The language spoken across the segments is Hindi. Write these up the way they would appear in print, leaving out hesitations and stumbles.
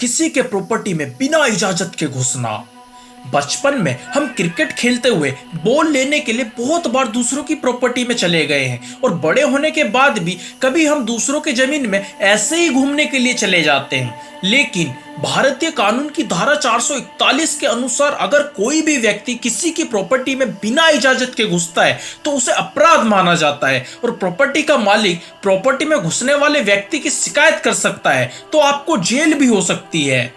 किसी के प्रॉपर्टी में बिना इजाजत के घुसना। बचपन में हम क्रिकेट खेलते हुए बॉल लेने के लिए बहुत बार दूसरों की प्रॉपर्टी में चले गए हैं और बड़े होने के बाद भी कभी हम दूसरों की जमीन में ऐसे ही घूमने के लिए चले जाते हैं। लेकिन भारतीय कानून की धारा 441 के अनुसार अगर कोई भी व्यक्ति किसी की प्रॉपर्टी में बिना इजाजत के घुसता है तो उसे अपराध माना जाता है और प्रॉपर्टी का मालिक प्रॉपर्टी में घुसने वाले व्यक्ति की शिकायत कर सकता है तो आपको जेल भी हो सकती है।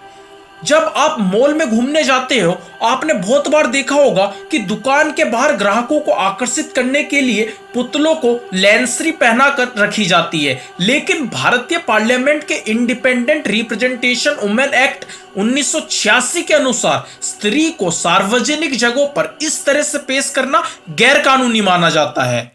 जब आप मॉल में घूमने जाते हो आपने बहुत बार देखा होगा कि दुकान के बाहर ग्राहकों को आकर्षित करने के लिए पुतलों को लेंसरी पहना कर रखी जाती है। लेकिन भारतीय पार्लियामेंट के इंडिपेंडेंट रिप्रेजेंटेशन वुमेन एक्ट 1986 के अनुसार स्त्री को सार्वजनिक जगहों पर इस तरह से पेश करना गैर कानूनी माना जाता है।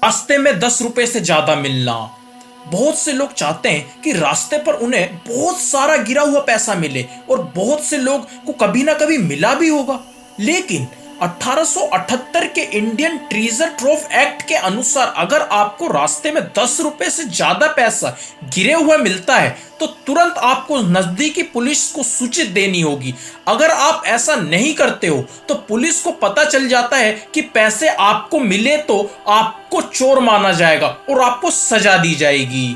रास्ते में 10 रुपए से ज्यादा मिलना। बहुत से लोग चाहते हैं कि रास्ते पर उन्हें बहुत सारा गिरा हुआ पैसा मिले और बहुत से लोग को कभी ना कभी मिला भी होगा। लेकिन 1878 के इंडियन ट्रेजर ट्रोव एक्ट के अनुसार अगर आपको रास्ते में 10 रुपए से ज्यादा पैसा गिरे हुआ मिलता है तो तुरंत आपको नजदीकी पुलिस को सूचित देनी होगी। अगर आप ऐसा नहीं करते हो तो पुलिस को पता चल जाता है कि पैसे आपको मिले तो आपको चोर माना जाएगा और आपको सजा दी जाएगी।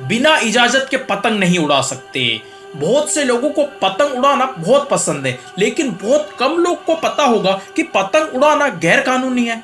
बिना इजाजत के पतंग नहीं उड़ा सकते। बहुत से लोगों को पतंग उड़ाना बहुत पसंद है लेकिन बहुत कम लोग को पता होगा कि पतंग उड़ाना गैर कानूनी है।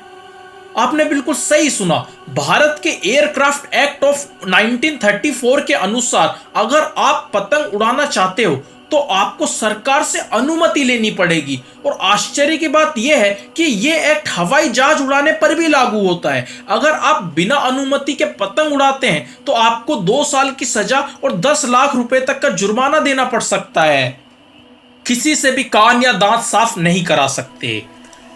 आपने बिल्कुल सही सुना। भारत के एयरक्राफ्ट एक्ट ऑफ 1934 के अनुसार अगर आप पतंग उड़ाना चाहते हो तो आपको सरकार से अनुमति लेनी पड़ेगी। और आश्चर्य की बात यह है कि यह एक्ट हवाई जहाज उड़ाने पर भी लागू होता है। अगर आप बिना अनुमति के पतंग उड़ाते हैं तो आपको 2 साल की सजा और 10 लाख रुपए तक का जुर्माना देना पड़ सकता है। किसी से भी कान या दांत साफ नहीं करा सकते।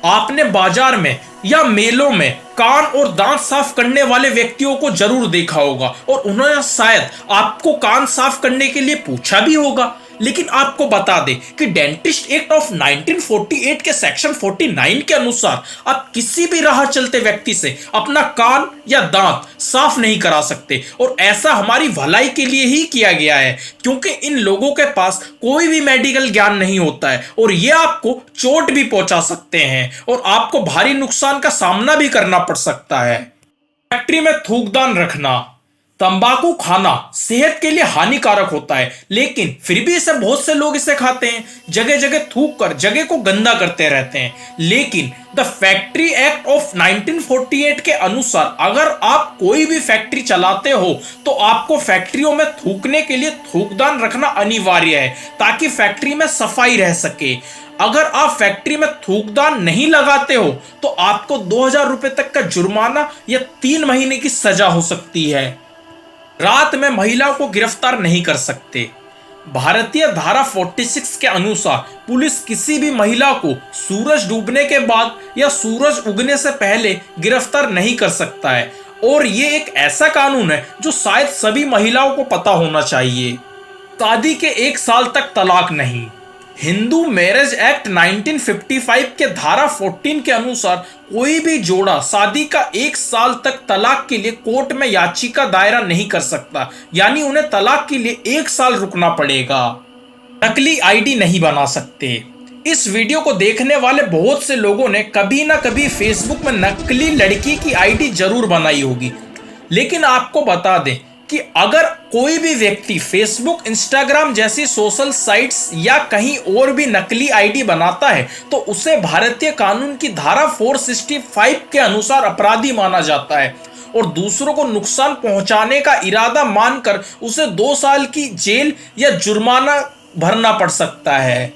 आपने बाजार में या मेलों में कान और दांत साफ करने वाले व्यक्तियों को जरूर देखा होगा और उन्होंने शायद आपको कान साफ करने के लिए पूछा भी होगा। लेकिन आपको बता दें कि डेंटिस्ट एक्ट ऑफ 1948 के सेक्शन 49 के अनुसार आप किसी भी राह चलते व्यक्ति से अपना कान या दांत साफ नहीं करा सकते और ऐसा हमारी भलाई के लिए ही किया गया है क्योंकि इन लोगों के पास कोई भी मेडिकल ज्ञान नहीं होता है और ये आपको चोट भी पहुंचा सकते हैं और आपको भारी नुकसान का सामना भी करना पड़ सकता है। फैक्ट्री में थूकदान रखना। तंबाकू खाना सेहत के लिए हानिकारक होता है लेकिन फिर भी इसे बहुत से लोग इसे खाते हैं। जगह जगह थूक कर जगह को गंदा करते रहते हैं। लेकिन द फैक्ट्री एक्ट ऑफ 1948 के अनुसार अगर आप कोई भी फैक्ट्री चलाते हो तो आपको फैक्ट्रियों में थूकने के लिए थूकदान रखना अनिवार्य है ताकि फैक्ट्री में सफाई रह सके। अगर आप फैक्ट्री में थूकदान नहीं लगाते हो तो आपको 2000 रुपए तक का जुर्माना या 3 महीने की सजा हो सकती है। रात में महिलाओं को गिरफ्तार नहीं कर सकते। भारतीय धारा 46 के अनुसार पुलिस किसी भी महिला को सूरज डूबने के बाद या सूरज उगने से पहले गिरफ्तार नहीं कर सकता है और ये एक ऐसा कानून है जो शायद सभी महिलाओं को पता होना चाहिए। शादी के 1 साल तक तलाक नहीं। हिंदू मैरिज एक्ट 1955 के धारा 14 के अनुसार कोई भी जोड़ा शादी का 1 साल तक तलाक के लिए कोर्ट में याचिका दायरा नहीं कर सकता, यानी उन्हें तलाक के लिए 1 साल रुकना पड़ेगा। नकली आईडी नहीं बना सकते। इस वीडियो को देखने वाले बहुत से लोगों ने कभी ना कभी फेसबुक में नकली लड़की की आईडी जरूर बनाई होगी। लेकिन आपको बता दें कि अगर कोई भी व्यक्ति फेसबुक, इंस्टाग्राम जैसी सोशल साइट्स या कहीं और भी नकली आईडी बनाता है तो उसे भारतीय कानून की धारा 465 के अनुसार अपराधी माना जाता है और दूसरों को नुकसान पहुंचाने का इरादा मानकर उसे 2 साल की जेल या जुर्माना भरना पड़ सकता है।